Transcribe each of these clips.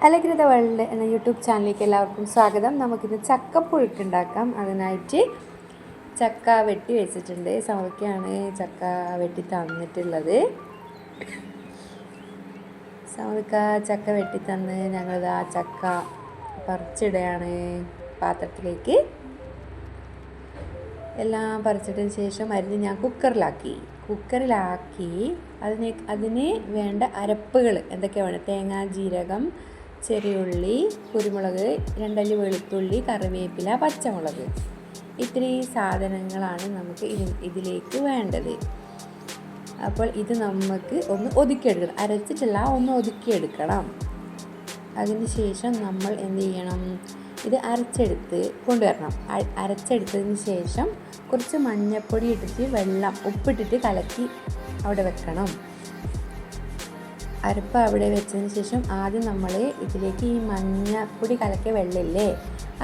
അലകൃത world എന്ന YouTube ചാനലിലേക്ക് എല്ലാവർക്കും സ്വാഗതം. നമുക്കിന്ന് ചക്കപ്പുഴുക്ക് ഉണ്ടാക്കാം. അതിനായിട്ട് ചക്ക വെട്ടി വെച്ചിട്ടുണ്ട്. സൗഖ്യമാണ് ചക്ക വെട്ടി തന്നിട്ടുള്ളത്. ചക്ക വെട്ടി തന്ന് ഞങ്ങളിതാ ചക്ക പറിച്ചിടുകയാണ് പാത്രത്തിലേക്ക്. എല്ലാം പറിച്ചിട്ടതിന് ശേഷം അരിഞ്ഞ് ഞാൻ കുക്കറിലാക്കി അതിന് വേണ്ട അരപ്പുകൾ എന്തൊക്കെയാണ് വേണ്ടത്: തേങ്ങ, ജീരകം, ചെറിയുള്ളി, കുരുമുളക്, 2 അല്ലി വെളുത്തുള്ളി, കറിവേപ്പില, പച്ചമുളക്. ഇത്രയും സാധനങ്ങളാണ് നമുക്ക് ഇതിലേക്ക് വേണ്ടത്. അപ്പോൾ ഇത് നമുക്ക് ഒന്ന് ഒതുക്കിയെടുക്കണം. അരച്ചിട്ടില്ല, ഒന്ന് ഒതുക്കിയെടുക്കണം. അതിന് ശേഷം നമ്മൾ എന്ത് ചെയ്യണം? ഇത് അരച്ചെടുത്ത് കൊണ്ടുവരണം. അരച്ചെടുത്തതിന് ശേഷം കുറച്ച് മഞ്ഞൾപ്പൊടി ഇട്ടിട്ട് ഉപ്പിട്ടിട്ട് കലക്കി അവിടെ വെക്കണം. അരപ്പ് അവിടെ വെച്ചതിന് ശേഷം ആദ്യം നമ്മൾ ഇതിലേക്ക് ഈ മഞ്ഞൾപ്പൊടി കലക്കിയ വെള്ളമില്ലേ,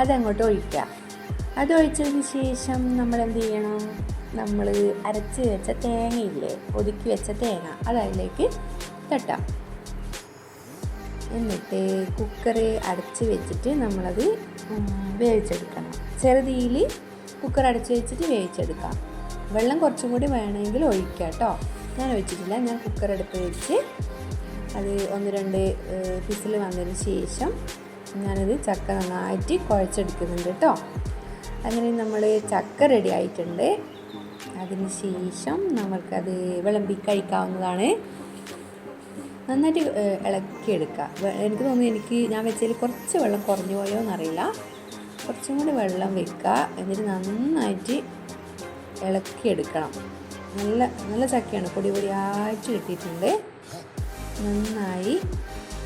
അതങ്ങോട്ട് ഒഴിക്കുക. അതൊഴിച്ചതിന് ശേഷം നമ്മൾ എന്ത് ചെയ്യണം? നമ്മൾ അരച്ച് വെച്ച തേങ്ങയില്ലേ, ഒതുക്കി വെച്ച തേങ്ങ, അത് അതിലേക്ക് തട്ടാം. എന്നിട്ട് കുക്കർ അടച്ച് വെച്ചിട്ട് നമ്മളത് വേവിച്ചെടുക്കണം. ചെറുതീയിൽ കുക്കർ അടച്ച് വെച്ചിട്ട് വേവിച്ചെടുക്കാം. വെള്ളം കുറച്ചും കൂടി വേണമെങ്കിൽ ഒഴിക്കാം കേട്ടോ. ഞാൻ ഒഴിച്ചിട്ടില്ല. ഞാൻ കുക്കർ അടുപ്പ് വെച്ച് അത് 1-2 വിസിൽ വന്നതിന് ശേഷം ഞാനത് ചക്ക നന്നായിട്ട് കുഴച്ചെടുക്കുന്നുണ്ട് കേട്ടോ. അങ്ങനെ നമ്മൾ ചക്ക റെഡി ആയിട്ടുണ്ട്. അതിന് ശേഷം നമുക്കത് വിളമ്പി കഴിക്കാവുന്നതാണ്. നന്നായിട്ട് ഇളക്കിയെടുക്കുക. എനിക്ക് തോന്നുന്നു ഞാൻ വെച്ചതിൽ കുറച്ച് വെള്ളം കുറഞ്ഞു പോയോ എന്നറിയില്ല. കുറച്ചും കൂടി വെള്ളം വെക്കുക. എന്നിട്ട് നന്നായിട്ട് ഇളക്കിയെടുക്കണം. നല്ല ചക്കയാണ്, പൊടി പൊടിയായിട്ട് കിട്ടിയിട്ടുണ്ട്. നന്നായി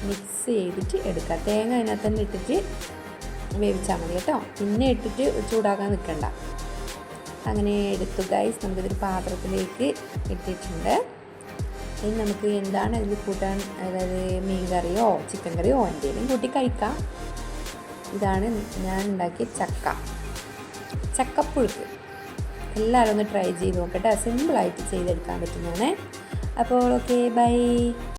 മിക്സ് ചെയ്തിട്ട് എടുക്കുക. തേങ്ങ അതിനകത്ത് തന്നെ ഇട്ടിട്ട് വേവിച്ചാൽ മതി കേട്ടോ. പിന്നെ ഇട്ടിട്ട് ചൂടാക്കാൻ നിൽക്കണ്ട. അങ്ങനെ എടുത്തു ഗൈസ്. നമുക്കിതൊരു പാത്രത്തിലേക്ക് ഇട്ടിട്ടുണ്ട്. ഇനി നമുക്ക് എന്താണ് അതിൽ കൂട്ടാൻ, അതായത് മീൻ കറിയോ ചിക്കൻ കറിയോ എന്തെങ്കിലും കൂട്ടി കഴിക്കാം. ഇതാണ് ഞാൻ ഉണ്ടാക്കിയ ചക്കപ്പുഴുക്ക്. എല്ലാവരും ഒന്ന് ട്രൈ ചെയ്ത് നോക്കട്ടെ. സിമ്പിളായിട്ട് ചെയ്തെടുക്കാൻ പറ്റുന്നതാണ്. അപ്പോൾ ഓക്കെ, ബൈ.